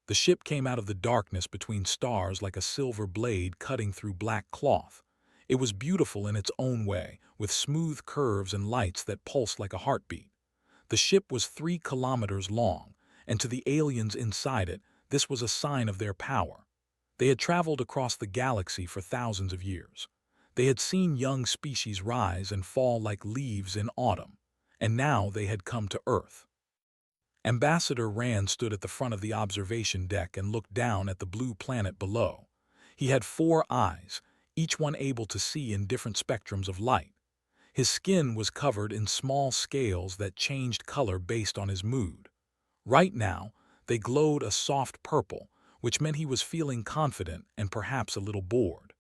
The ship came out of the darkness between stars like a silver blade cutting through black cloth. It was beautiful in its own way, with smooth curves and lights that pulsed like a heartbeat. The ship was 3 kilometers long, and to the aliens inside it, this was a sign of their power. They had traveled across the galaxy for thousands of years. They had seen young species rise and fall like leaves in autumn, and now they had come to Earth. Ambassador Rand stood at the front of the observation deck and looked down at the blue planet below. He had 4 eyes, each one able to see in different spectrums of light. His skin was covered in small scales that changed color based on his mood. Right now, they glowed a soft purple, which meant he was feeling confident and perhaps a little bored.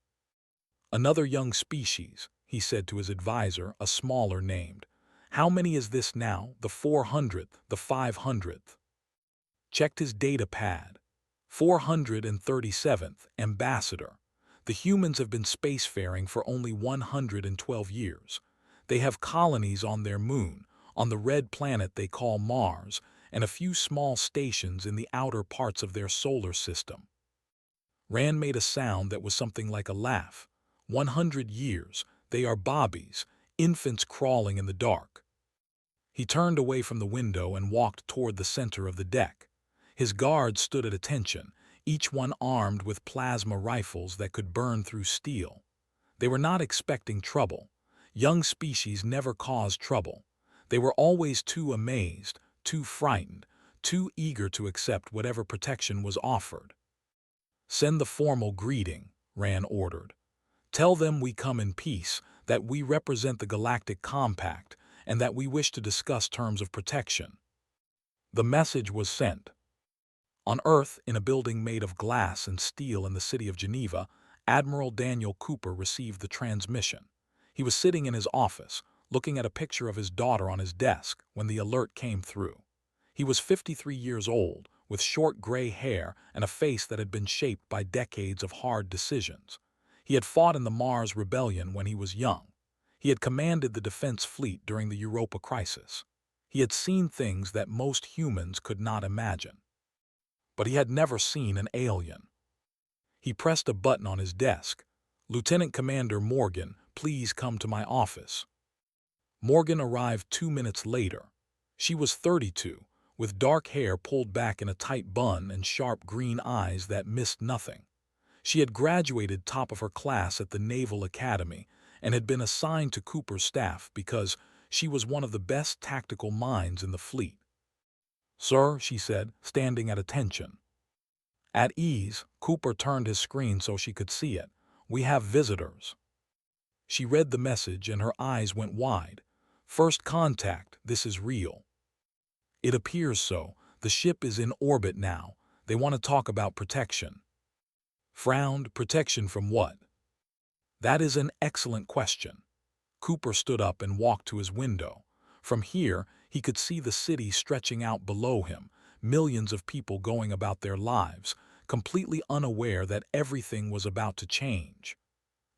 "Another young species," he said to his advisor, a smaller named. "How many is this now? The 400th, the 500th? Checked his data pad. 437th, Ambassador. The humans have been spacefaring for only 112 years. They have colonies on their moon, on the red planet they call Mars, and a few small stations in the outer parts of their solar system." Rand made a sound that was something like a laugh. 100 years, they are bobbies, infants crawling in the dark. He turned away from the window and walked toward the center of the deck. His guards stood at attention, each one armed with plasma rifles that could burn through steel. They were not expecting trouble. Young species never caused trouble. They were always too amazed, too frightened, too eager to accept whatever protection was offered. "Send the formal greeting," Rand ordered. "Tell them we come in peace, that we represent the Galactic Compact, and that we wish to discuss terms of protection." The message was sent. On Earth, in a building made of glass and steel in the city of Geneva, Admiral Daniel Cooper received the transmission. He was sitting in his office, looking at a picture of his daughter on his desk when the alert came through. He was 53 years old, with short gray hair and a face that had been shaped by decades of hard decisions. He had fought in the Mars Rebellion when he was young. He had commanded the defense fleet during the Europa crisis. He had seen things that most humans could not imagine. But he had never seen an alien. He pressed a button on his desk. "Lieutenant Commander Morgan, please come to my office." Morgan arrived 2 minutes later. She was 32, with dark hair pulled back in a tight bun and sharp green eyes that missed nothing. She had graduated top of her class at the Naval Academy and had been assigned to Cooper's staff because she was one of the best tactical minds in the fleet. "Sir," she said, standing at attention. At ease, Cooper turned his screen so she could see it. "We have visitors." She read the message and her eyes went wide. "First contact, this is real." "It appears so. The ship is in orbit now. They want to talk about protection." Frowned. "Protection from what?" "That is an excellent question." Cooper stood up and walked to his window. From here, he could see the city stretching out below him, millions of people going about their lives, completely unaware that everything was about to change.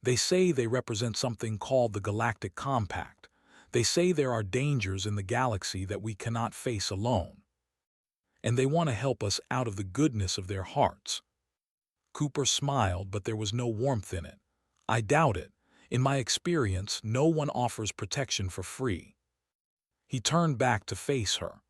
"They say they represent something called the Galactic Compact. They say there are dangers in the galaxy that we cannot face alone. And they want to help us out of the goodness of their hearts." Cooper smiled, but there was no warmth in it. "I doubt it. In my experience, no one offers protection for free." He turned back to face her.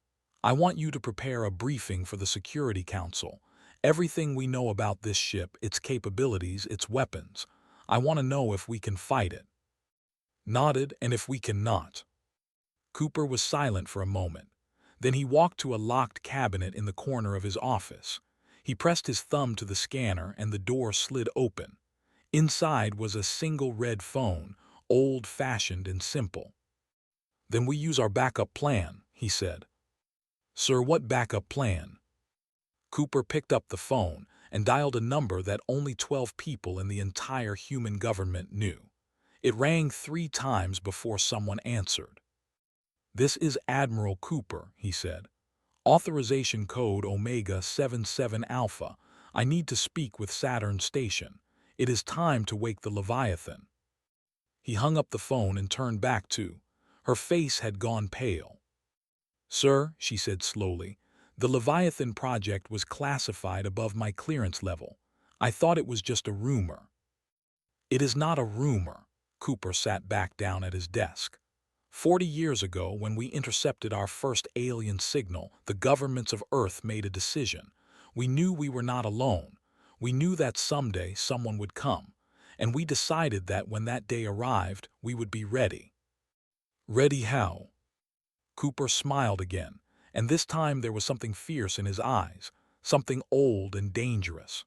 "I want you to prepare a briefing for the Security Council. Everything we know about this ship, its capabilities, its weapons. I want to know if we can fight it." Nodded, "And if we cannot." Cooper was silent for a moment. Then he walked to a locked cabinet in the corner of his office. He pressed his thumb to the scanner and the door slid open. Inside was a single red phone, old-fashioned and simple. "Then we use our backup plan," he said. "Sir, what backup plan?" Cooper picked up the phone and dialed a number that only 12 people in the entire human government knew. It rang 3 times before someone answered. "This is Admiral Cooper," he said. "Authorization code Omega 77 Alpha. I need to speak with Saturn Station. It is time to wake the Leviathan." He hung up the phone and turned back to. Her face had gone pale. "Sir," she said slowly, The Leviathan project was classified above my clearance level. I thought it was just a rumor. It is not a rumor. Cooper sat back down at his desk. 40 years ago, when we intercepted our first alien signal, the governments of Earth made a decision. We knew we were not alone. We knew that someday someone would come. And we decided that when that day arrived, we would be ready. Ready how? Cooper smiled again, and this time there was something fierce in his eyes, something old and dangerous.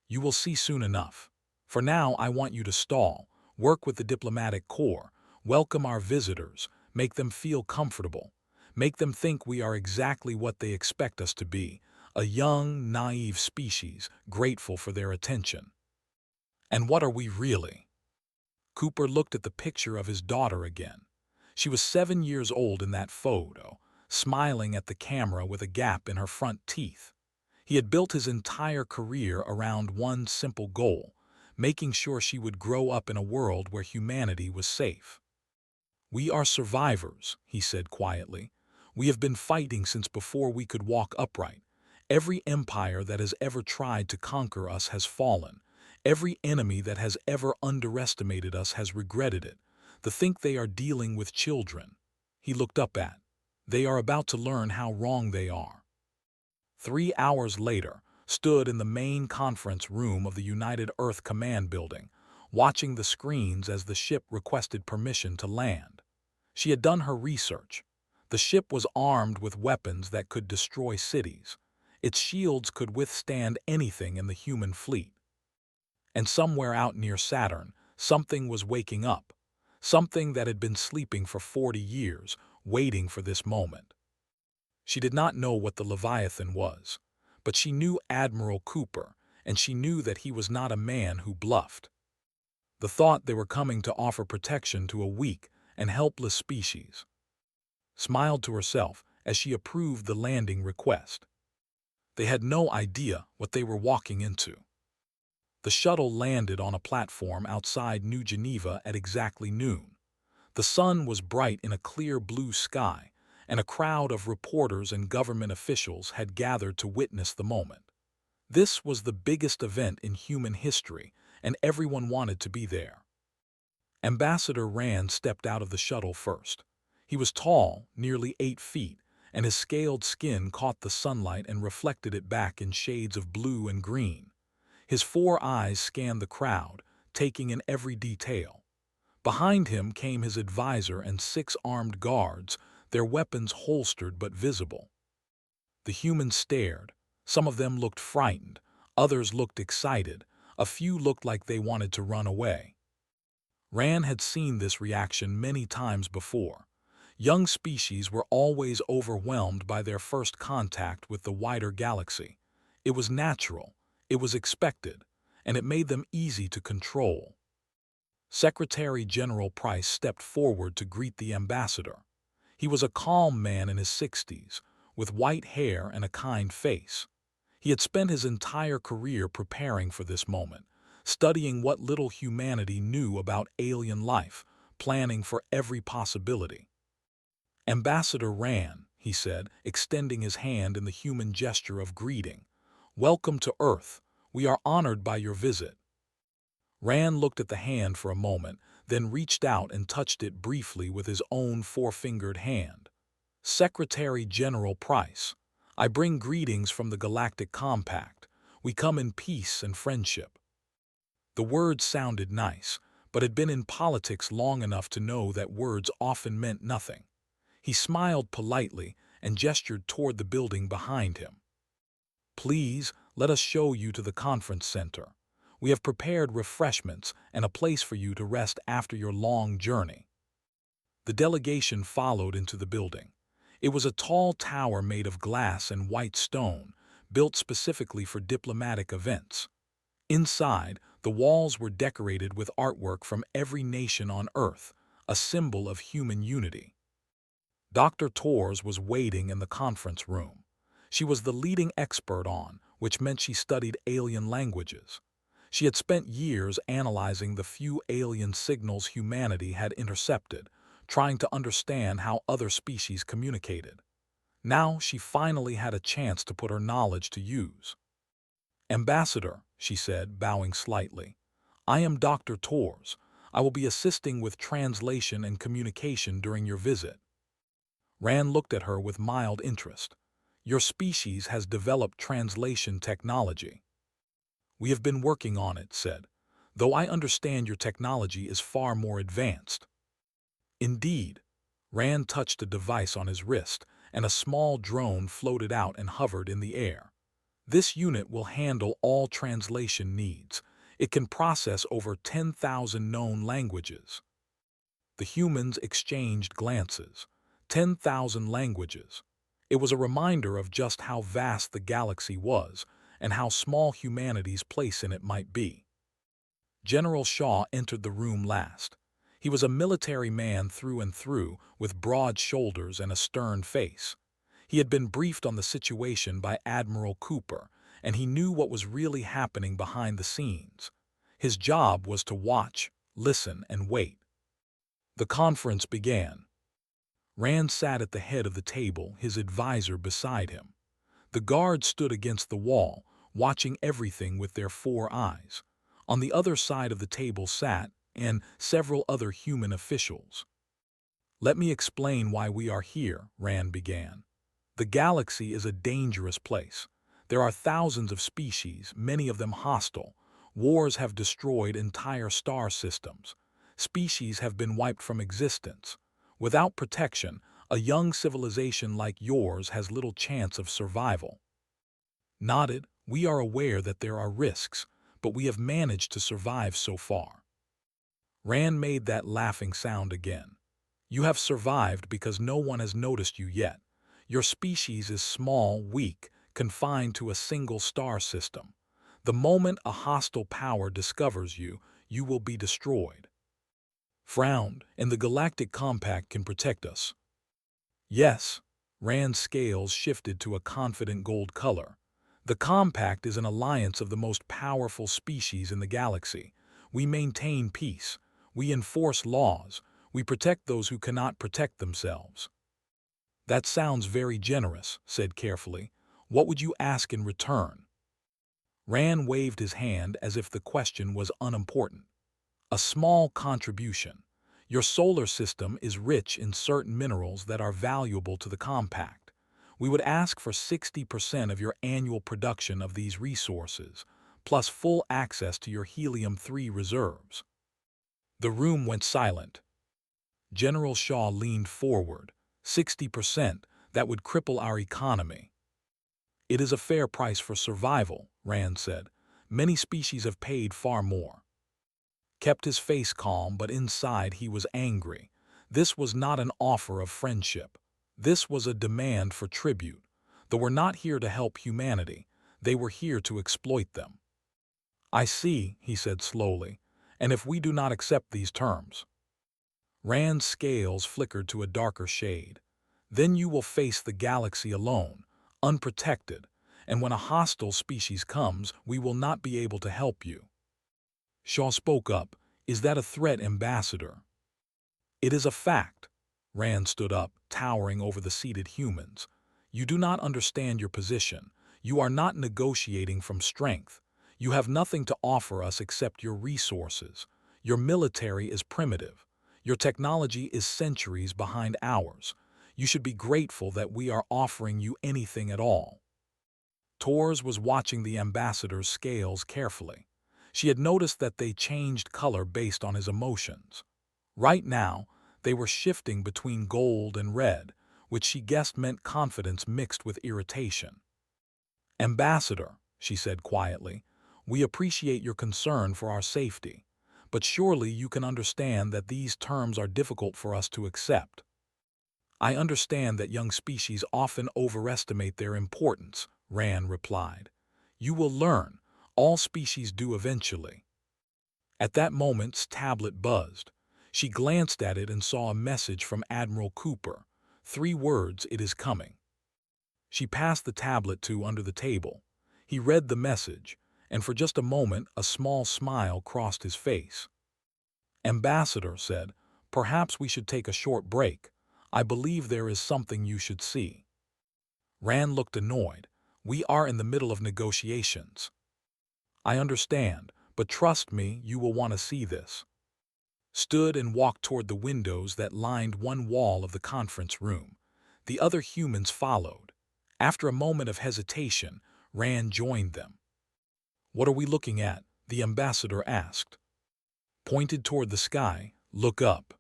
You will see soon enough. For now, I want you to stall, work with the diplomatic corps, welcome our visitors, make them feel comfortable, make them think we are exactly what they expect us to be, a young, naive species, grateful for their attention. And what are we really? Cooper looked at the picture of his daughter again. She was 7 years old in that photo, smiling at the camera with a gap in her front teeth. He had built his entire career around one simple goal, making sure she would grow up in a world where humanity was safe. We are survivors, he said quietly. We have been fighting since before we could walk upright. Every empire that has ever tried to conquer us has fallen. Every enemy that has ever underestimated us has regretted it. To think they are dealing with children. He looked up at. They are about to learn how wrong they are. 3 hours later, stood in the main conference room of the United Earth Command building, watching the screens as the ship requested permission to land. She had done her research. The ship was armed with weapons that could destroy cities. Its shields could withstand anything in the human fleet. And somewhere out near Saturn, something was waking up. Something that had been sleeping for 40 years, waiting for this moment. She did not know what the Leviathan was, but she knew Admiral Cooper, and she knew that he was not a man who bluffed. The thought they were coming to offer protection to a weak and helpless species smiled to herself as she approved the landing request. They had no idea what they were walking into. The shuttle landed on a platform outside New Geneva at exactly noon. The sun was bright in a clear blue sky, and a crowd of reporters and government officials had gathered to witness the moment. This was the biggest event in human history, and everyone wanted to be there. Ambassador Rand stepped out of the shuttle first. He was tall, nearly 8 feet, and his scaled skin caught the sunlight and reflected it back in shades of blue and green. His 4 eyes scanned the crowd, taking in every detail. Behind him came his advisor and 6 armed guards, their weapons holstered but visible. The humans stared. Some of them looked frightened, others looked excited, a few looked like they wanted to run away. Rand had seen this reaction many times before. Young species were always overwhelmed by their first contact with the wider galaxy. It was natural, it was expected, and it made them easy to control. Secretary General Price stepped forward to greet the ambassador. He was a calm man in his 60s, with white hair and a kind face. He had spent his entire career preparing for this moment, studying what little humanity knew about alien life, planning for every possibility. Ambassador Rand, he said, extending his hand in the human gesture of greeting. Welcome to Earth. We are honored by your visit. Rand looked at the hand for a moment, then reached out and touched it briefly with his own 4-fingered hand. Secretary General Price, I bring greetings from the Galactic Compact. We come in peace and friendship. The words sounded nice, but had been in politics long enough to know that words often meant nothing. He smiled politely and gestured toward the building behind him. Please, let us show you to the conference center. We have prepared refreshments and a place for you to rest after your long journey. The delegation followed into the building. It was a tall tower made of glass and white stone, built specifically for diplomatic events. Inside, the walls were decorated with artwork from every nation on Earth, a symbol of human unity. Dr. Torres was waiting in the conference room. She was the leading expert on, which meant she studied alien languages. She had spent years analyzing the few alien signals humanity had intercepted, trying to understand how other species communicated. Now she finally had a chance to put her knowledge to use. "Ambassador," she said, bowing slightly, "I am Dr. Tors. I will be assisting with translation and communication during your visit." Rand looked at her with mild interest. "Your species has developed translation technology." "We have been working on it," said, "though I understand your technology is far more advanced." "Indeed." Rand touched a device on his wrist, and a small drone floated out and hovered in the air. "This unit will handle all translation needs. It can process over 10,000 known languages." The humans exchanged glances. 10,000 languages. It was a reminder of just how vast the galaxy was and how small humanity's place in it might be. General Shaw entered the room last. He was a military man through and through, with broad shoulders and a stern face. He had been briefed on the situation by Admiral Cooper, and he knew what was really happening behind the scenes. His job was to watch, listen, and wait. The conference began. Rand sat at the head of the table, his advisor beside him. The guards stood against the wall, watching everything with their 4 eyes. On the other side of the table sat, and several other human officials. "Let me explain why we are here," Rand began. "The galaxy is a dangerous place. There are thousands of species, many of them hostile. Wars have destroyed entire star systems. Species have been wiped from existence. Without protection, a young civilization like yours has little chance of survival." Nodded, "We are aware that there are risks, but we have managed to survive so far." Rand made that laughing sound again. "You have survived because no one has noticed you yet. Your species is small, weak, confined to a single star system. The moment a hostile power discovers you, you will be destroyed." Frowned, "And the Galactic Compact can protect us." "Yes." Rand's scales shifted to a confident gold color. "The Compact is an alliance of the most powerful species in the galaxy. We maintain peace. We enforce laws. We protect those who cannot protect themselves." "That sounds very generous," said carefully. "What would you ask in return?" Rand waved his hand as if the question was unimportant. "A small contribution. Your solar system is rich in certain minerals that are valuable to the Compact. We would ask for 60% of your annual production of these resources, plus full access to your helium-3 reserves." The room went silent. General Shaw leaned forward. 60%, that would cripple our economy." "It is a fair price for survival," Rand said. "Many species have paid far more." Kept his face calm, but inside he was angry. This was not an offer of friendship. This was a demand for tribute. They were not here to help humanity. They were here to exploit them. "I see," he said slowly. "And if we do not accept these terms?" Rand's scales flickered to a darker shade. "Then you will face the galaxy alone, unprotected, and when a hostile species comes, we will not be able to help you." Shaw spoke up. "Is that a threat, Ambassador?" "It is a fact." Rand stood up, towering over the seated humans. "You do not understand your position. You are not negotiating from strength. You have nothing to offer us except your resources. Your military is primitive. Your technology is centuries behind ours. You should be grateful that we are offering you anything at all." Tors was watching the ambassador's scales carefully. She had noticed that they changed color based on his emotions. Right now, they were shifting between gold and red, which she guessed meant confidence mixed with irritation. "Ambassador," she said quietly, "we appreciate your concern for our safety, but surely you can understand that these terms are difficult for us to accept." "I understand that young species often overestimate their importance," Rand replied. "You will learn. All species do eventually." At that moment's tablet buzzed. She glanced at it and saw a message from Admiral Cooper. 3 words, "It is coming." She passed the tablet to under the table. He read the message, and for just a moment a small smile crossed his face. "Ambassador," said, "perhaps we should take a short break. I believe there is something you should see." Rand looked annoyed. We are in the middle of negotiations. I understand, but trust me, you will want to see this. Stood and walked toward the windows that lined one wall of the conference room. The other humans followed. After a moment of hesitation, Rand joined them. What are we looking at? The ambassador asked. Pointed toward the sky. Look up.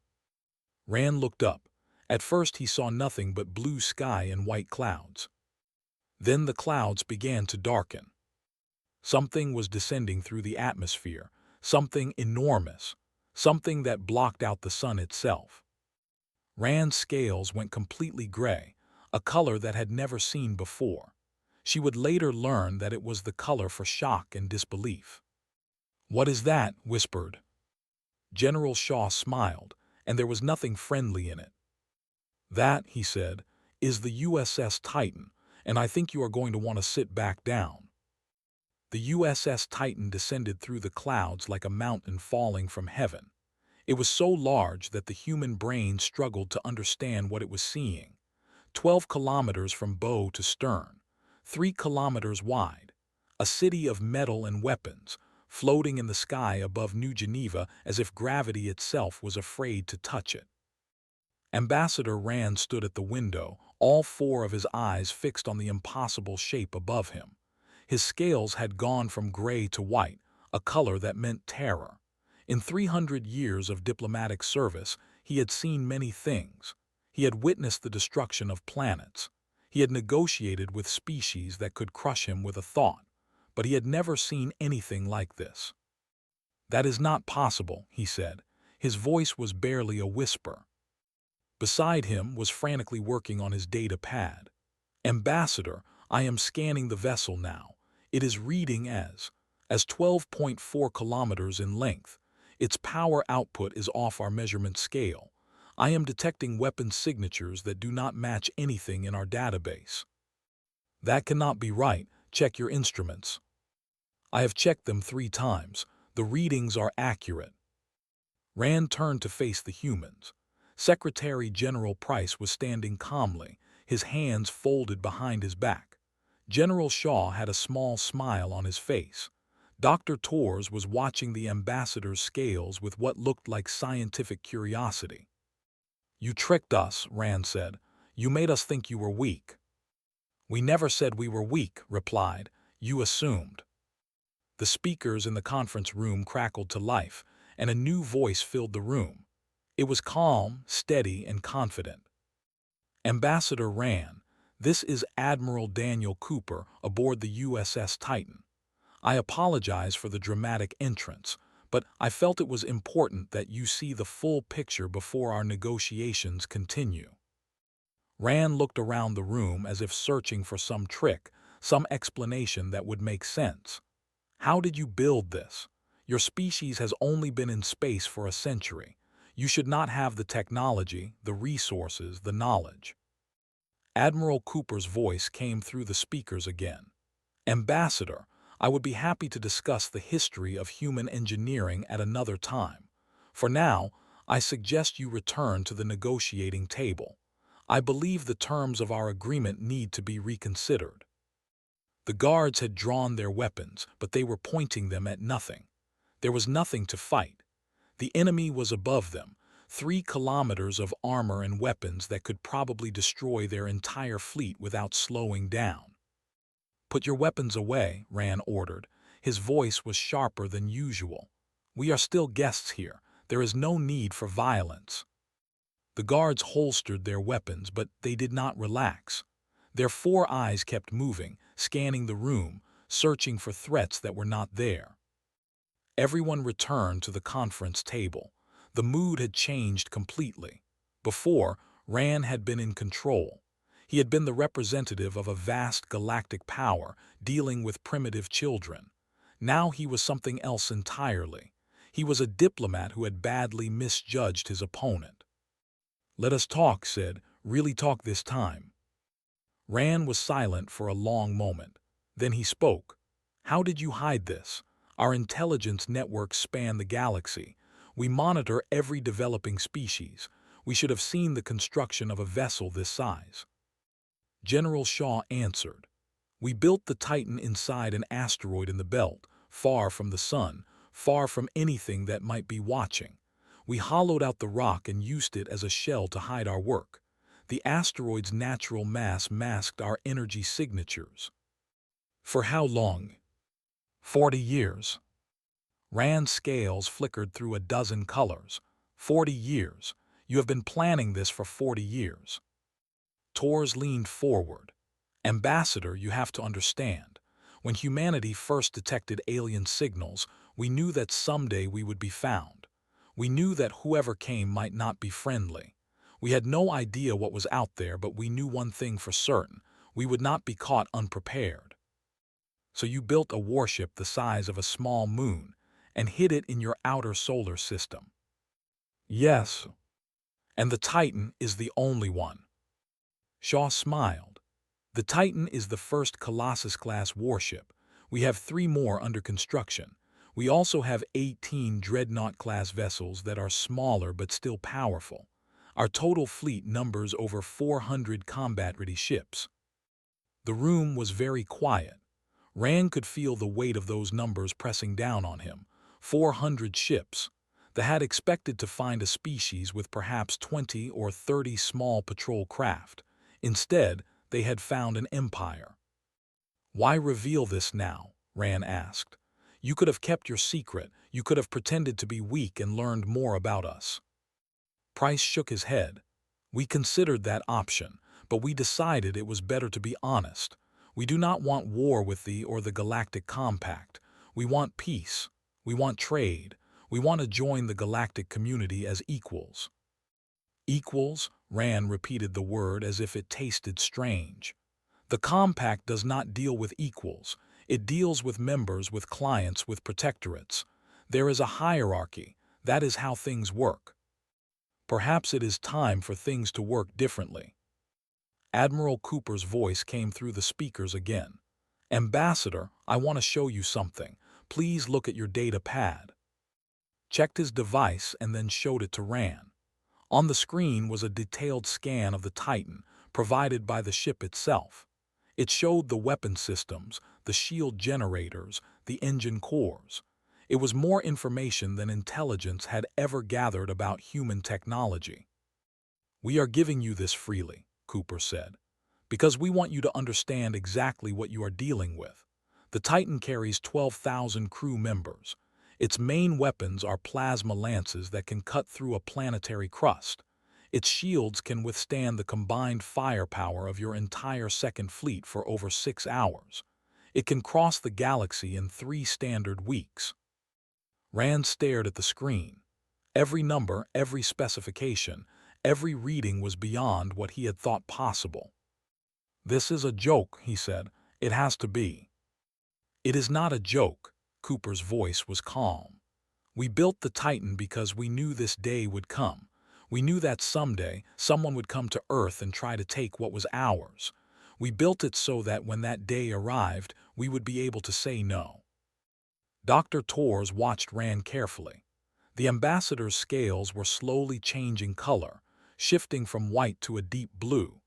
Rand looked up. At first he saw nothing but blue sky and white clouds. Then the clouds began to darken. Something was descending through the atmosphere, something enormous, something that blocked out the sun itself. Rand's scales went completely gray, a color that had never seen before. She would later learn that it was the color for shock and disbelief. What is that? Whispered. General Shaw smiled, and there was nothing friendly in it. That, he said, is the USS Titan, and I think you are going to want to sit back down. The USS Titan descended through the clouds like a mountain falling from heaven. It was so large that the human brain struggled to understand what it was seeing. 12 kilometers from bow to stern, 3 kilometers wide, a city of metal and weapons, floating in the sky above New Geneva as if gravity itself was afraid to touch it. Ambassador Rand stood at the window, all 4 of his eyes fixed on the impossible shape above him. His scales had gone from gray to white, a color that meant terror. In 300 years of diplomatic service, he had seen many things. He had witnessed the destruction of planets. He had negotiated with species that could crush him with a thought, but he had never seen anything like this. That is not possible, he said. His voice was barely a whisper. Beside him was frantically working on his data pad. Ambassador, I am scanning the vessel now. It is reading as 12.4 kilometers in length. Its power output is off our measurement scale. I am detecting weapon signatures that do not match anything in our database. That cannot be right. Check your instruments. I have checked them 3 times. The readings are accurate. Rand turned to face the humans. Secretary General Price was standing calmly, his hands folded behind his back. General Shaw had a small smile on his face. Dr. Torres was watching the ambassador's scales with what looked like scientific curiosity. You tricked us, Rand said. You made us think you were weak. We never said we were weak, replied. You assumed. The speakers in the conference room crackled to life, and a new voice filled the room. It was calm, steady, and confident. Ambassador Rand, this is Admiral Daniel Cooper aboard the USS Titan. I apologize for the dramatic entrance, but I felt it was important that you see the full picture before our negotiations continue. Rand looked around the room as if searching for some trick, some explanation that would make sense. How did you build this? Your species has only been in space for a century. You should not have the technology, the resources, the knowledge. Admiral Cooper's voice came through the speakers again. Ambassador, I would be happy to discuss the history of human engineering at another time. For now, I suggest you return to the negotiating table. I believe the terms of our agreement need to be reconsidered. The guards had drawn their weapons, but they were pointing them at nothing. There was nothing to fight. The enemy was above them, 3 kilometers of armor and weapons that could probably destroy their entire fleet without slowing down. Put your weapons away, Rand ordered. His voice was sharper than usual. We are still guests here. There is no need for violence. The guards holstered their weapons, but they did not relax. Their 4 eyes kept moving, scanning the room, searching for threats that were not there. Everyone returned to the conference table. The mood had changed completely. Before, Rand had been in control. He had been the representative of a vast galactic power dealing with primitive children. Now he was something else entirely. He was a diplomat who had badly misjudged his opponent. Let us talk, said, really talk this time. Rand was silent for a long moment. Then he spoke. How did you hide this? Our intelligence networks span the galaxy. We monitor every developing species. We should have seen the construction of a vessel this size. General Shaw answered, "We built the Titan inside an asteroid in the belt, far from the sun, far from anything that might be watching. We hollowed out the rock and used it as a shell to hide our work. The asteroid's natural mass masked our energy signatures." "For how long?" 40 years. Rand's scales flickered through a dozen colors. 40 years. You have been planning this for 40 years. Tors leaned forward. "Ambassador, you have to understand. When humanity first detected alien signals, we knew that someday we would be found. We knew that whoever came might not be friendly. We had no idea what was out there, but we knew one thing for certain. We would not be caught unprepared. So you built a warship the size of a small moon and hid it in your outer solar system." "Yes. And the Titan is the only one." Shaw smiled. "The Titan is the first Colossus-Class Warship. We have 3 more under construction. We also have 18 Dreadnought-class vessels that are smaller but still powerful. Our total fleet numbers over 400 combat-ready ships." The room was very quiet. Rand could feel the weight of those numbers pressing down on him. 400 ships. They had expected to find a species with perhaps 20 or 30 small patrol craft. Instead, they had found an empire. "Why reveal this now?" Rand asked. "You could have kept your secret. You could have pretended to be weak and learned more about us." Price shook his head. "We considered that option, but we decided it was better to be honest. We do not want war with thee or the Galactic Compact. We want peace. We want trade. We want to join the galactic community as equals." "Equals?" Rand repeated the word as if it tasted strange. "The Compact does not deal with equals. It deals with members, with clients, with protectorates. There is a hierarchy. That is how things work. Perhaps it is time for things to work differently." Admiral Cooper's voice came through the speakers again. "Ambassador, I want to show you something. Please look at your data pad." Checked his device and then showed it to Rand. On the screen was a detailed scan of the Titan, provided by the ship itself. It showed the weapon systems, the shield generators, the engine cores. It was more information than intelligence had ever gathered about human technology. "We are giving you this freely," Cooper said, "because we want you to understand exactly what you are dealing with. The Titan carries 12,000 crew members. Its main weapons are plasma lances that can cut through a planetary crust. Its shields can withstand the combined firepower of your entire second fleet for over 6 hours. It can cross the galaxy in 3 standard weeks." Rand stared at the screen. Every number, every specification, every reading was beyond what he had thought possible. "This is a joke," he said. "It has to be." "It is not a joke." Cooper's voice was calm. "We built the Titan because we knew this day would come. We knew that someday someone would come to Earth and try to take what was ours. We built it so that when that day arrived, we would be able to say no." Dr. Tors watched Rand carefully. The ambassador's scales were slowly changing color, shifting from white to a deep blue.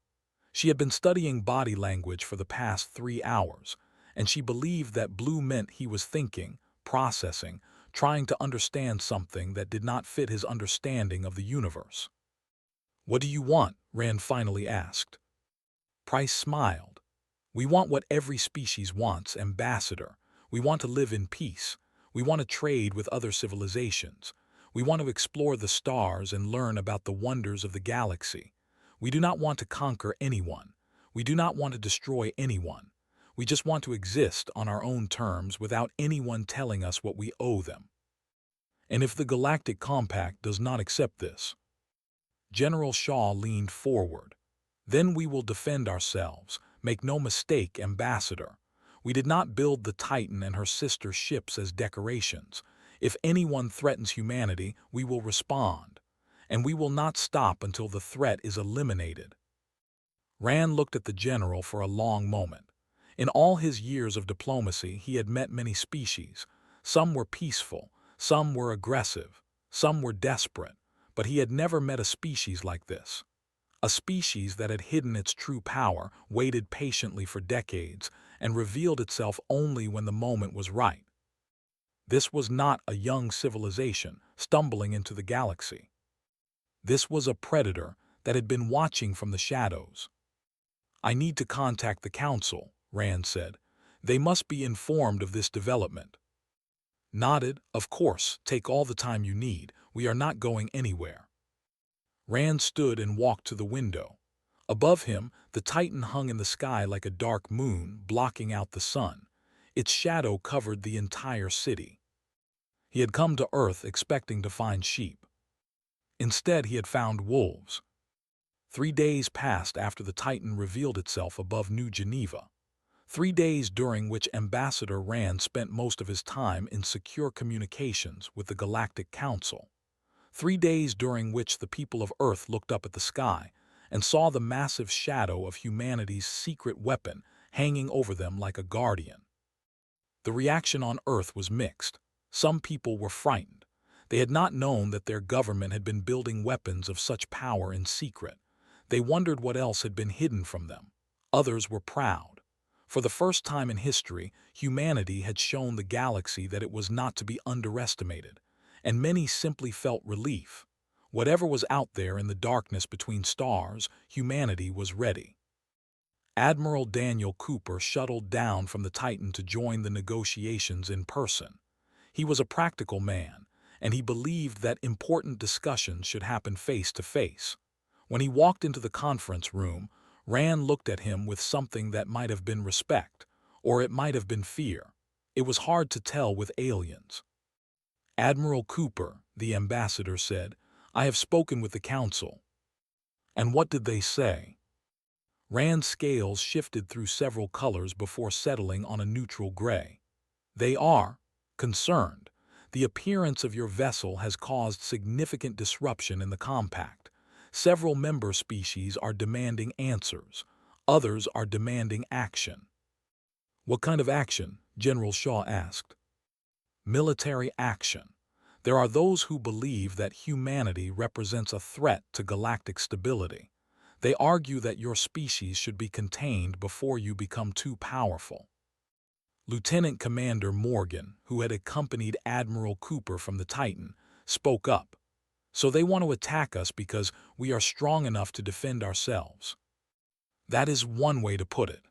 She had been studying body language for the past 3 hours, and she believed that blue meant he was thinking, processing, trying to understand something that did not fit his understanding of the universe. "What do you want?" Rand finally asked. Price smiled. "We want what every species wants, Ambassador. We want to live in peace. We want to trade with other civilizations. We want to explore the stars and learn about the wonders of the galaxy. We do not want to conquer anyone. We do not want to destroy anyone. We just want to exist on our own terms without anyone telling us what we owe them. And if the Galactic Compact does not accept this?" General Shaw leaned forward. "Then we will defend ourselves. Make no mistake, Ambassador. We did not build the Titan and her sister ships as decorations. If anyone threatens humanity, we will respond. And we will not stop until the threat is eliminated." Rand looked at the general for a long moment. In all his years of diplomacy, he had met many species. Some were peaceful, some were aggressive, some were desperate, but he had never met a species like this. A species that had hidden its true power, waited patiently for decades, and revealed itself only when the moment was right. This was not a young civilization stumbling into the galaxy. This was a predator that had been watching from the shadows. "I need to contact the Council," Rand said. "They must be informed of this development." Nodded, "Of course, take all the time you need. We are not going anywhere." Rand stood and walked to the window. Above him, the Titan hung in the sky like a dark moon, blocking out the sun. Its shadow covered the entire city. He had come to Earth expecting to find sheep. Instead, he had found wolves. 3 days passed after the Titan revealed itself above New Geneva. 3 days during which Ambassador Rand spent most of his time in secure communications with the Galactic Council. 3 days during which the people of Earth looked up at the sky and saw the massive shadow of humanity's secret weapon hanging over them like a guardian. The reaction on Earth was mixed. Some people were frightened. They had not known that their government had been building weapons of such power in secret. They wondered what else had been hidden from them. Others were proud. For the first time in history, humanity had shown the galaxy that it was not to be underestimated, and many simply felt relief. Whatever was out there in the darkness between stars, humanity was ready. Admiral Daniel Cooper shuttled down from the Titan to join the negotiations in person. He was a practical man, and he believed that important discussions should happen face to face. When he walked into the conference room, Rand looked at him with something that might have been respect, or it might have been fear. It was hard to tell with aliens. "Admiral Cooper," the ambassador said, "I have spoken with the council." "And what did they say?" Rand's scales shifted through several colors before settling on a neutral gray. "They are concerned. The appearance of your vessel has caused significant disruption in the compact. Several member species are demanding answers. Others are demanding action." "What kind of action?" General Shaw asked. "Military action. There are those who believe that humanity represents a threat to galactic stability. They argue that your species should be contained before you become too powerful." Lieutenant Commander Morgan, who had accompanied Admiral Cooper from the Titan, spoke up. "So they want to attack us because we are strong enough to defend ourselves." "That is one way to put it."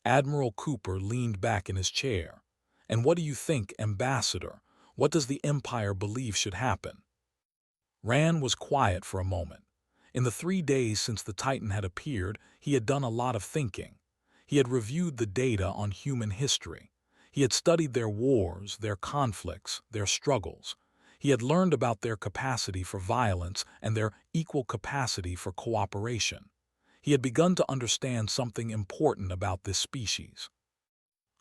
Admiral Cooper leaned back in his chair. "And what do you think, Ambassador? What does the Empire believe should happen?" Rand was quiet for a moment. In the 3 days since the Titan had appeared, he had done a lot of thinking. He had reviewed the data on human history. He had studied their wars, their conflicts, their struggles. He had learned about their capacity for violence and their equal capacity for cooperation. He had begun to understand something important about this species.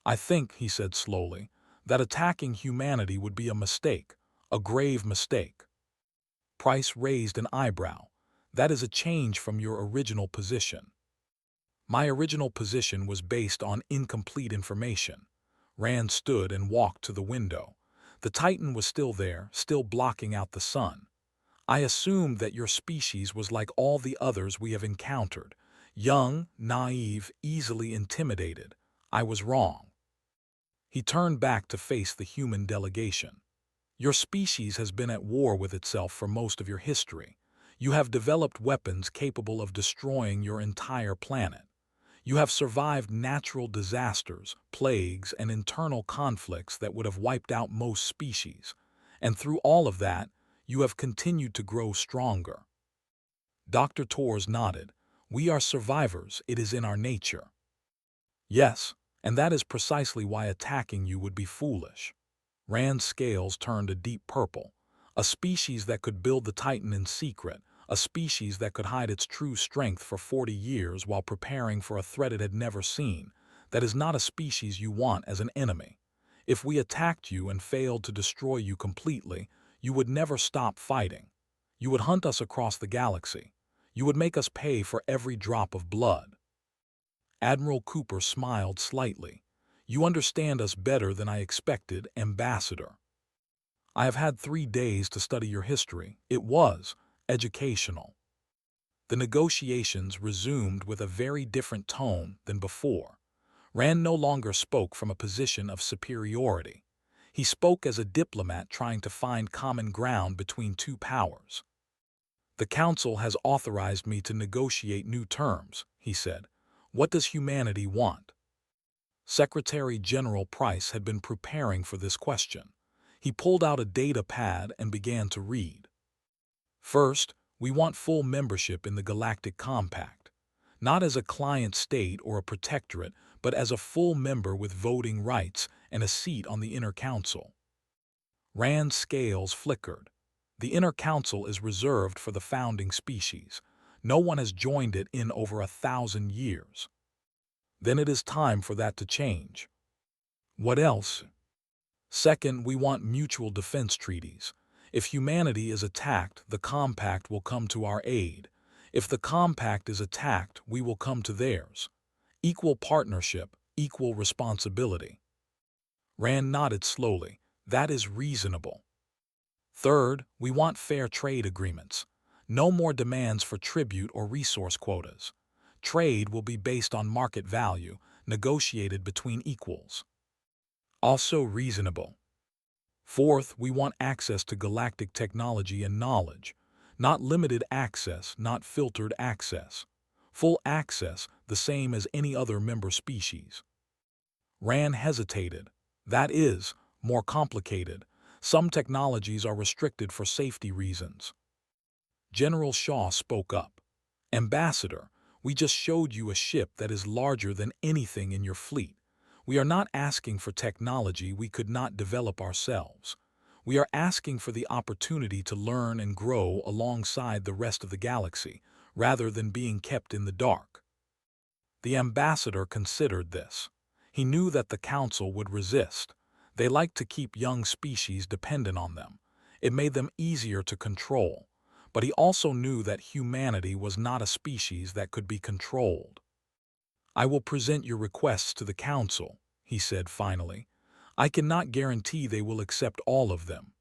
"I think," he said slowly, "that attacking humanity would be a mistake, a grave mistake." Price raised an eyebrow. "That is a change from your original position." "My original position was based on incomplete information." Rand stood and walked to the window. The Titan was still there, still blocking out the sun. "I assumed that your species was like all the others we have encountered. Young, naive, easily intimidated. I was wrong." He turned back to face the human delegation. "Your species has been at war with itself for most of your history. You have developed weapons capable of destroying your entire planet. You have survived natural disasters, plagues, and internal conflicts that would have wiped out most species. And through all of that, you have continued to grow stronger." Dr. Torres nodded. "We are survivors. It is in our nature." "Yes, and that is precisely why attacking you would be foolish." Rand's scales turned a deep purple. "A species that could build the Titan in secret, a species that could hide its true strength for 40 years while preparing for a threat it had never seen, that is not a species you want as an enemy. If we attacked you and failed to destroy you completely, you would never stop fighting. You would hunt us across the galaxy. You would make us pay for every drop of blood." Admiral Cooper smiled slightly. "You understand us better than I expected, Ambassador." "I have had 3 days to study your history. It was educational." The negotiations resumed with a very different tone than before. Rand no longer spoke from a position of superiority. He spoke as a diplomat trying to find common ground between two powers. "The Council has authorized me to negotiate new terms," he said. "What does humanity want?" Secretary General Price had been preparing for this question. He pulled out a data pad and began to read. "First, we want full membership in the Galactic Compact, not as a client state or a protectorate, but as a full member with voting rights and a seat on the Inner Council." Rand's scales flickered. The Inner Council is reserved for the founding species. No one has joined it in over 1,000 years. Then it is time for that to change. What else? Second, we want mutual defense treaties. If humanity is attacked, the Compact will come to our aid. If the Compact is attacked, we will come to theirs. Equal partnership, equal responsibility. Rand nodded slowly. That is reasonable. Third, we want fair trade agreements. No more demands for tribute or resource quotas. Trade will be based on market value, negotiated between equals. Also reasonable. Fourth, we want access to galactic technology and knowledge. Not limited access, not filtered access. Full access, the same as any other member species. Rand hesitated. That is more complicated. Some technologies are restricted for safety reasons. General Shaw spoke up. "Ambassador, we just showed you a ship that is larger than anything in your fleet. We are not asking for technology we could not develop ourselves. We are asking for the opportunity to learn and grow alongside the rest of the galaxy, rather than being kept in the dark." The ambassador considered this. He knew that the Council would resist. They liked to keep young species dependent on them. It made them easier to control. But he also knew that humanity was not a species that could be controlled. "I will present your requests to the Council," he said finally. "I cannot guarantee they will accept all of them."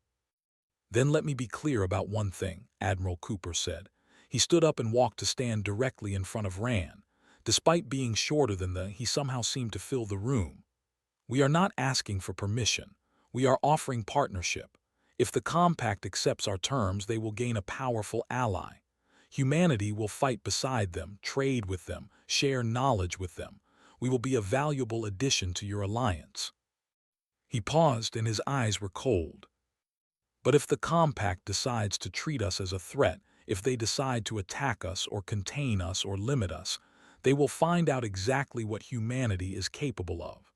"Then let me be clear about one thing," Admiral Cooper said. He stood up and walked to stand directly in front of Rand. Despite being shorter than he somehow seemed to fill the room. "We are not asking for permission. We are offering partnership. If the Compact accepts our terms, they will gain a powerful ally. Humanity will fight beside them, trade with them, share knowledge with them. We will be a valuable addition to your alliance." He paused and his eyes were cold. "But if the Compact decides to treat us as a threat, if they decide to attack us or contain us or limit us, they will find out exactly what humanity is capable of.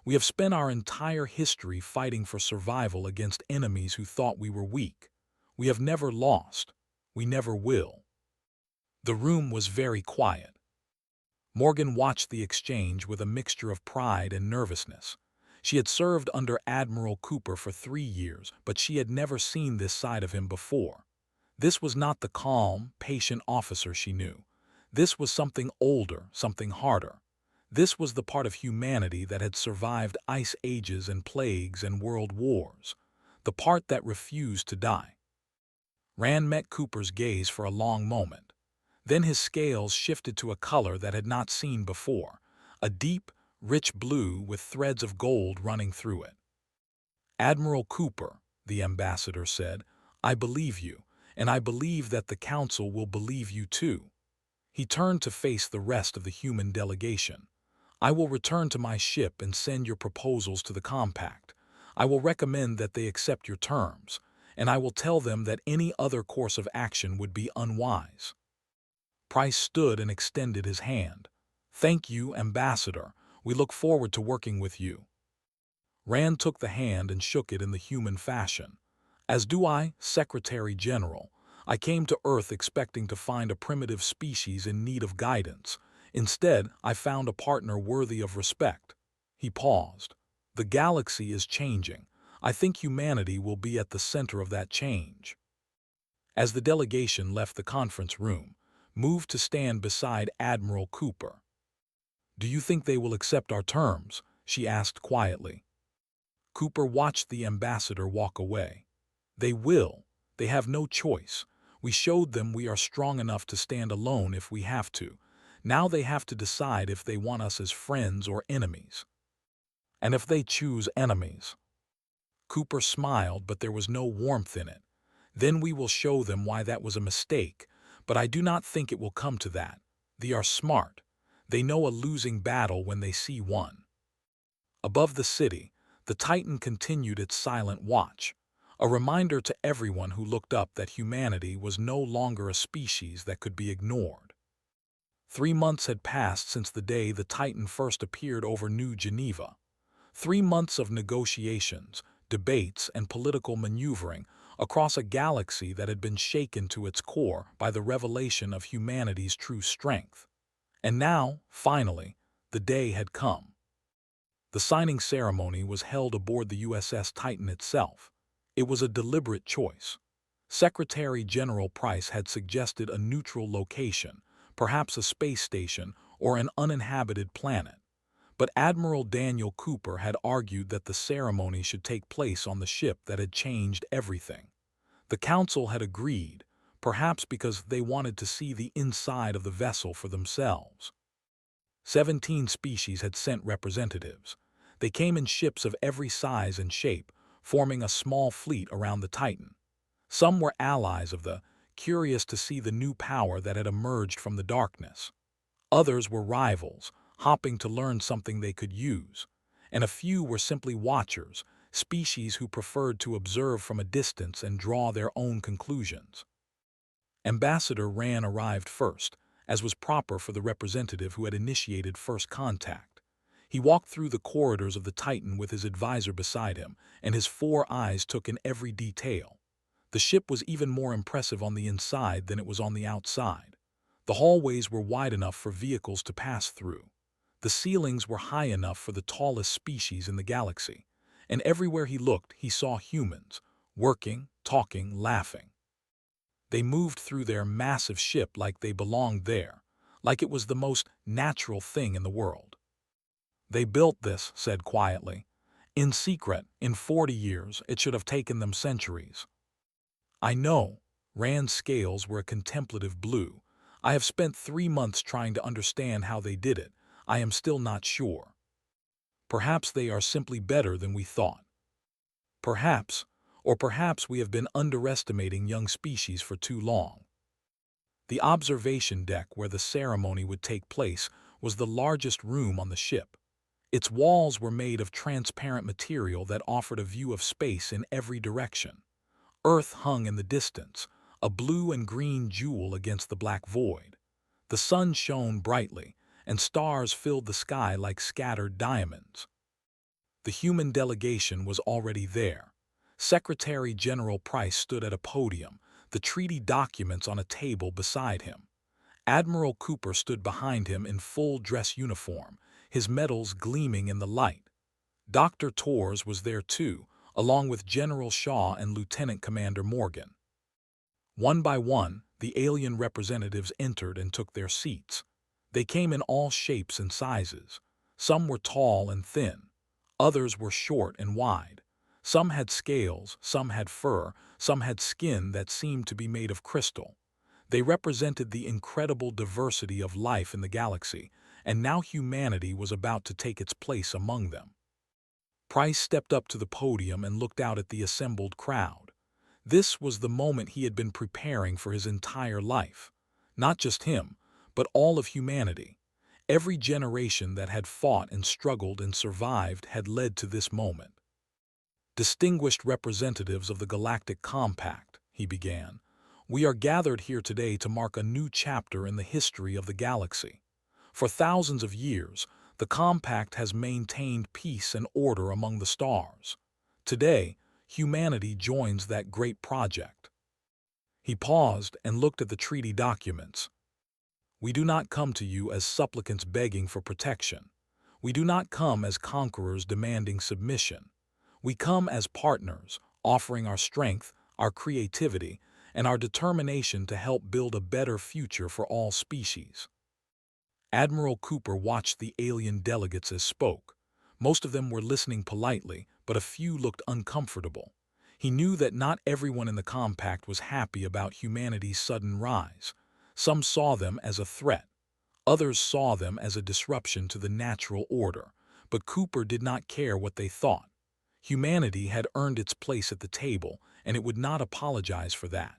We have spent our entire history fighting for survival against enemies who thought we were weak. We have never lost. We never will." The room was very quiet. Morgan watched the exchange with a mixture of pride and nervousness. She had served under Admiral Cooper for 3 years, but she had never seen this side of him before. This was not the calm, patient officer she knew. This was something older, something harder. This was the part of humanity that had survived ice ages and plagues and world wars. The part that refused to die. Rand met Cooper's gaze for a long moment. Then his scales shifted to a color that had not seen before, a deep, rich blue with threads of gold running through it. "Admiral Cooper," the ambassador said, "I believe you, and I believe that the Council will believe you too." He turned to face the rest of the human delegation. "I will return to my ship and send your proposals to the Compact. I will recommend that they accept your terms, and I will tell them that any other course of action would be unwise." Price stood and extended his hand. "Thank you, Ambassador. We look forward to working with you." Rand took the hand and shook it in the human fashion. "As do I, Secretary General. I came to Earth expecting to find a primitive species in need of guidance. Instead, I found a partner worthy of respect." He paused. "The galaxy is changing. I think humanity will be at the center of that change." As the delegation left the conference room, moved to stand beside Admiral Cooper. "Do you think they will accept our terms?" she asked quietly. Cooper watched the ambassador walk away. "They will. They have no choice. We showed them we are strong enough to stand alone if we have to. Now they have to decide if they want us as friends or enemies. And if they choose enemies. Cooper smiled, but there was no warmth in it. Then we will show them why that was a mistake, but I do not think it will come to that. They are smart. They know a losing battle when they see one. Above the city, the Titan continued its silent watch, a reminder to everyone who looked up that humanity was no longer a species that could be ignored. 3 months had passed since the day the Titan first appeared over New Geneva. 3 months of negotiations, debates, and political maneuvering across a galaxy that had been shaken to its core by the revelation of humanity's true strength. And now, finally, the day had come. The signing ceremony was held aboard the USS Titan itself. It was a deliberate choice. Secretary General Price had suggested a neutral location, perhaps a space station or an uninhabited planet. But Admiral Daniel Cooper had argued that the ceremony should take place on the ship that had changed everything. The Council had agreed, perhaps because they wanted to see the inside of the vessel for themselves. 17 species had sent representatives. They came in ships of every size and shape, forming a small fleet around the Titan. Some were allies of the, curious to see the new power that had emerged from the darkness. Others were rivals, hopping to learn something they could use. And a few were simply watchers, species who preferred to observe from a distance and draw their own conclusions. Ambassador Rand arrived first, as was proper for the representative who had initiated first contact. He walked through the corridors of the Titan with his advisor beside him, and his 4 eyes took in every detail. The ship was even more impressive on the inside than it was on the outside. The hallways were wide enough for vehicles to pass through. The ceilings were high enough for the tallest species in the galaxy, and everywhere he looked he saw humans, working, talking, laughing. They moved through their massive ship like they belonged there, like it was the most natural thing in the world. They built this, said quietly. In secret, in 40 years, it should have taken them centuries. I know. Rand's scales were a contemplative blue. I have spent 3 months trying to understand how they did it. I am still not sure. Perhaps they are simply better than we thought. Perhaps, or perhaps we have been underestimating young species for too long. The observation deck where the ceremony would take place was the largest room on the ship. Its walls were made of transparent material that offered a view of space in every direction. Earth hung in the distance, a blue and green jewel against the black void. The sun shone brightly, and stars filled the sky like scattered diamonds. The human delegation was already there. Secretary General Price stood at a podium, the treaty documents on a table beside him. Admiral Cooper stood behind him in full dress uniform, his medals gleaming in the light. Dr. Torres was there too, along with General Shaw and Lieutenant Commander Morgan. One by one, the alien representatives entered and took their seats. They came in all shapes and sizes. Some were tall and thin. Others were short and wide. Some had scales, some had fur, some had skin that seemed to be made of crystal. They represented the incredible diversity of life in the galaxy, and now humanity was about to take its place among them. Price stepped up to the podium and looked out at the assembled crowd. This was the moment he had been preparing for his entire life. Not just him, but all of humanity. Every generation that had fought and struggled and survived had led to this moment. Distinguished representatives of the Galactic Compact, he began, we are gathered here today to mark a new chapter in the history of the galaxy. For thousands of years, the Compact has maintained peace and order among the stars. Today, humanity joins that great project. He paused and looked at the treaty documents. We do not come to you as supplicants begging for protection. We do not come as conquerors demanding submission. We come as partners, offering our strength, our creativity, and our determination to help build a better future for all species. Admiral Cooper watched the alien delegates as spoke. Most of them were listening politely, but a few looked uncomfortable. He knew that not everyone in the compact was happy about humanity's sudden rise. Some saw them as a threat. Others saw them as a disruption to the natural order. But Cooper did not care what they thought. Humanity had earned its place at the table, and it would not apologize for that.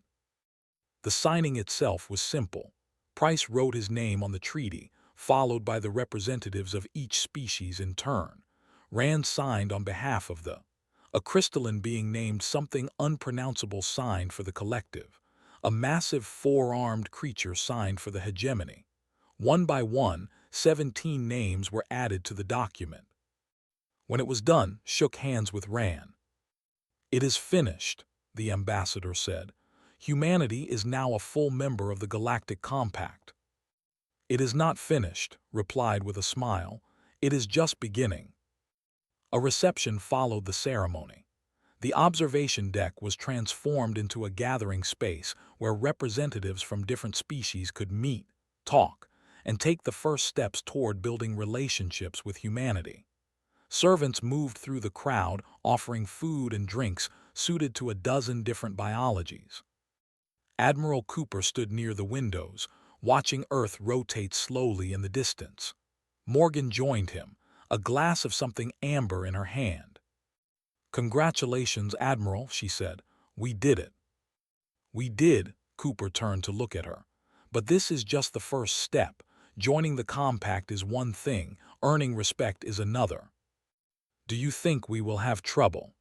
The signing itself was simple. Price wrote his name on the treaty, followed by the representatives of each species in turn. Rand signed on behalf of a crystalline being named something unpronounceable signed for the collective. A massive four-armed creature signed for the hegemony. One by one, 17 names were added to the document. When it was done, shook hands with Rand. "It is finished," the ambassador said. "Humanity is now a full member of the Galactic Compact." "It is not finished," replied with a smile. "It is just beginning." A reception followed the ceremony. The observation deck was transformed into a gathering space where representatives from different species could meet, talk, and take the first steps toward building relationships with humanity. Servants moved through the crowd, offering food and drinks suited to a dozen different biologies. Admiral Cooper stood near the windows, watching Earth rotate slowly in the distance. Morgan joined him, a glass of something amber in her hand. "Congratulations, Admiral," she said. "We did it." "We did," Cooper turned to look at her. "But this is just the first step. Joining the compact is one thing, earning respect is another." "Do you think we will have trouble?"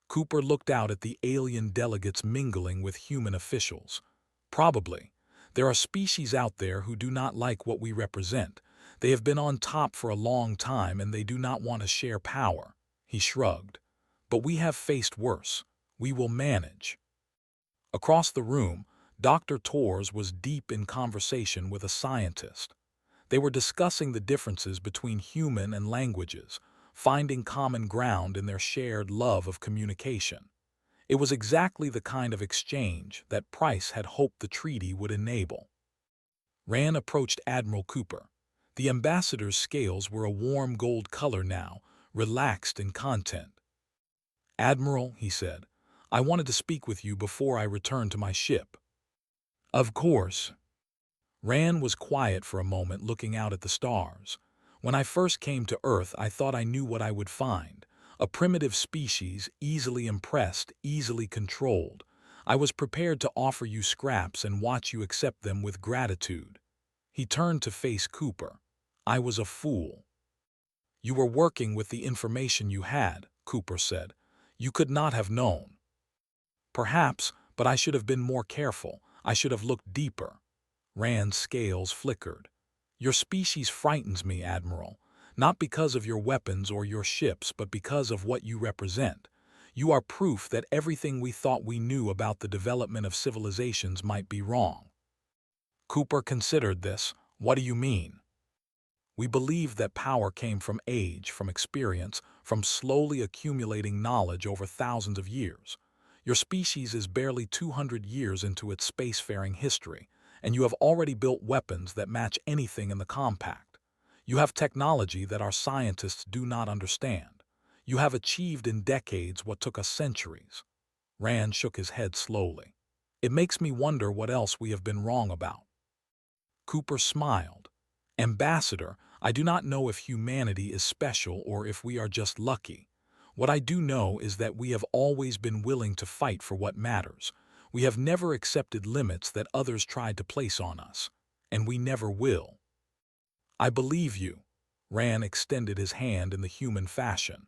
Cooper looked out at the alien delegates mingling with human officials. "Probably. There are species out there who do not like what we represent. They have been on top for a long time and they do not want to share power." He shrugged. "But we have faced worse. We will manage." Across the room, Dr. Torres was deep in conversation with a scientist. They were discussing the differences between human and languages, finding common ground in their shared love of communication. It was exactly the kind of exchange that Price had hoped the treaty would enable. Rand approached Admiral Cooper. The ambassador's scales were a warm gold color now, relaxed in content. "Admiral," he said, "I wanted to speak with you before I return to my ship." "Of course." Rand was quiet for a moment, looking out at the stars. "When I first came to Earth, I thought I knew what I would find. A primitive species, easily impressed, easily controlled. I was prepared to offer you scraps and watch you accept them with gratitude." He turned to face Cooper. "I was a fool." "You were working with the information you had," Cooper said. "You could not have known." "Perhaps, but I should have been more careful. I should have looked deeper." Rand's scales flickered. "Your species frightens me, Admiral. Not because of your weapons or your ships, but because of what you represent. You are proof that everything we thought we knew about the development of civilizations might be wrong." Cooper considered this. "What do you mean?" "We believed that power came from age, from experience, from slowly accumulating knowledge over thousands of years. Your species is barely 200 years into its spacefaring history, and you have already built weapons that match anything in the compact. You have technology that our scientists do not understand. You have achieved in decades what took us centuries." Rand shook his head slowly. "It makes me wonder what else we have been wrong about." Cooper smiled. "Ambassador, I do not know if humanity is special or if we are just lucky. What I do know is that we have always been willing to fight for what matters. We have never accepted limits that others tried to place on us, and we never will." "I believe you." Rand extended his hand in the human fashion.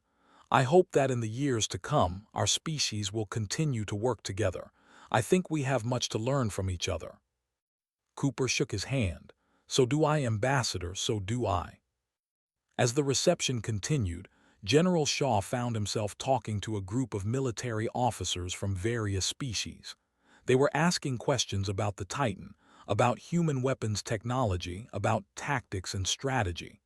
"I hope that in the years to come, our species will continue to work together. I think we have much to learn from each other." Cooper shook his hand. "So do I, Ambassador, so do I." As the reception continued, General Shaw found himself talking to a group of military officers from various species. They were asking questions about the Titan, about human weapons technology, about tactics and strategy.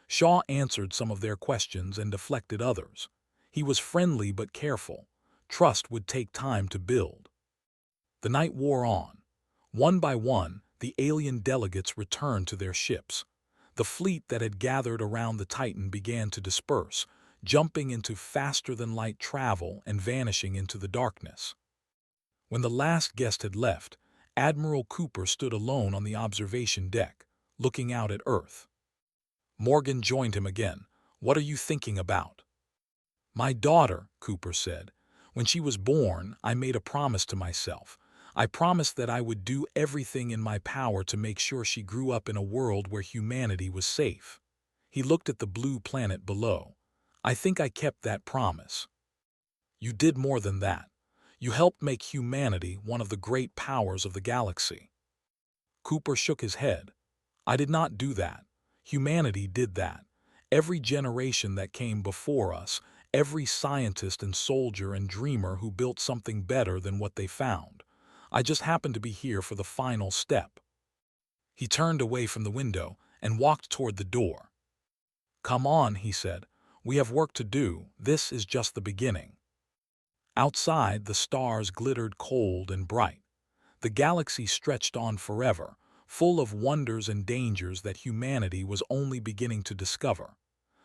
Shaw answered some of their questions and deflected others. He was friendly but careful. Trust would take time to build. The night wore on. One by one, the alien delegates returned to their ships. The fleet that had gathered around the Titan began to disperse, jumping into faster-than-light travel and vanishing into the darkness. When the last guest had left, Admiral Cooper stood alone on the observation deck, looking out at Earth. Morgan joined him again. "What are you thinking about?" "My daughter," Cooper said. "When she was born, I made a promise to myself. I promised that I would do everything in my power to make sure she grew up in a world where humanity was safe." He looked at the blue planet below. "I think I kept that promise." "You did more than that. You helped make humanity one of the great powers of the galaxy." Cooper shook his head. "I did not do that. Humanity did that. Every generation that came before us, every scientist and soldier and dreamer who built something better than what they found. I just happened to be here for the final step." He turned away from the window and walked toward the door. "Come on," he said. "We have work to do. This is just the beginning." Outside, the stars glittered cold and bright. The galaxy stretched on forever, full of wonders and dangers that humanity was only beginning to discover.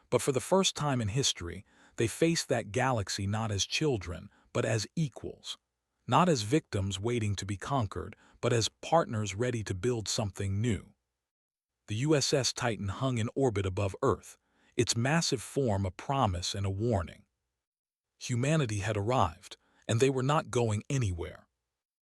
But for the first time in history, they faced that galaxy not as children, but as equals. Not as victims waiting to be conquered, but as partners ready to build something new. The USS Titan hung in orbit above Earth, its massive form a promise and a warning. Humanity had arrived, and they were not going anywhere.